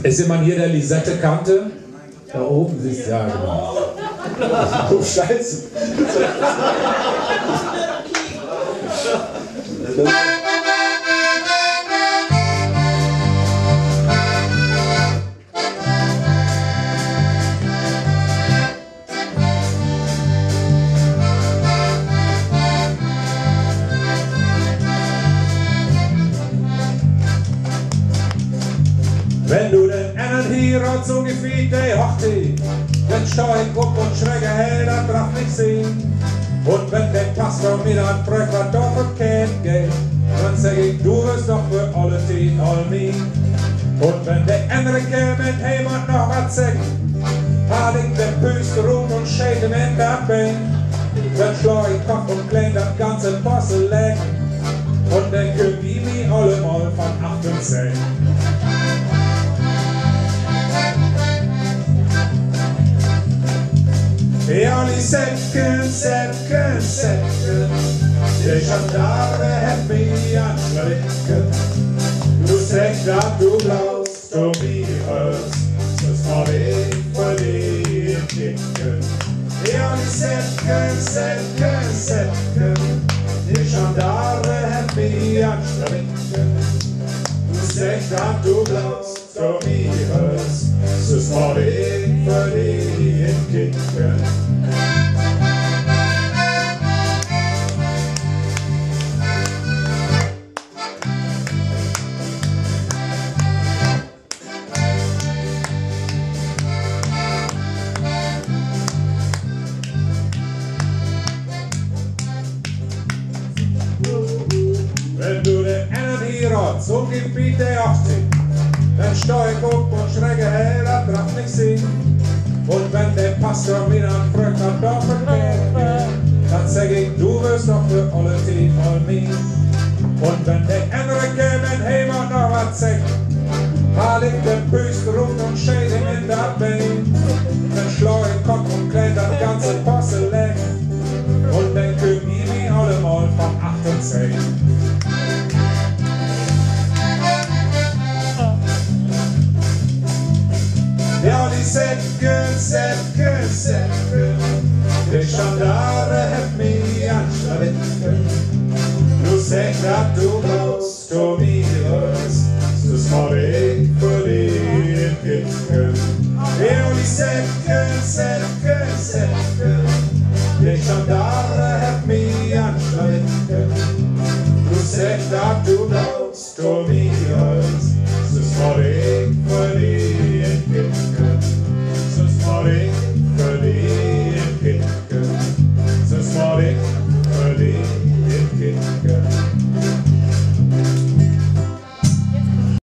Ist jemand hier, der Lisette kannte? Da oben siehst du, ja genau. Oh, Scheiße. Wenn du den Energie-Rot so gefiet, der Hochti, den Steig up und schräge hell, das darf nicht sehen. Und wenn der Pastor mir dann fragt, was doch verkehrt geht, dann sag ich, du wirst doch für alle Tien, all me. Und wenn der Enrique mit jemand noch was sagt, hat ich den Büste rum und schäden in der Bein. Dann schlau ich Kopf und klein das ganze Posse leck, und dann könnt ich mich allemal von 8 und 10. Ja, die Säcken, Säcken, Säcken, die Gendarme hat mich anschrecken. Du sagst, dass du glaubst, du mich hörst, das war ich für dich entdecken. Ja, die Säcken, Säcken, Säcken, die Gendarme hat mich anschrecken. Du sagst, dass du glaubst, du mich hörst, das war ich für dich entdecken. Wenn du den Energierot zum Gebiet der 80, dann steig up und schräge hell, das darf nicht sehen. Und wenn der Pastor mir dann fragt, was doch verkehrt geht, dann sag ich, du wirst doch für alle Tien, all me. Und wenn der Enrique mit jemand noch was sagt, hal ich den Büste rum und schäd ihm in der Bein. Dann schlau ich Kopf und klein das ganze Posse leck, und dann könnt ich mich allemal von 8 und 10. Ja, die Säcken, Säcken, Säcken, die Gendarme hat mich anschrecken. Du sagst, dass du glaubst, du mich hörst, das war ich für dich entdecken. Ja, die Säcken, Säcken, Säcken, die Gendarme hat mich anschrecken. Du sagst, dass du glaubst, du mich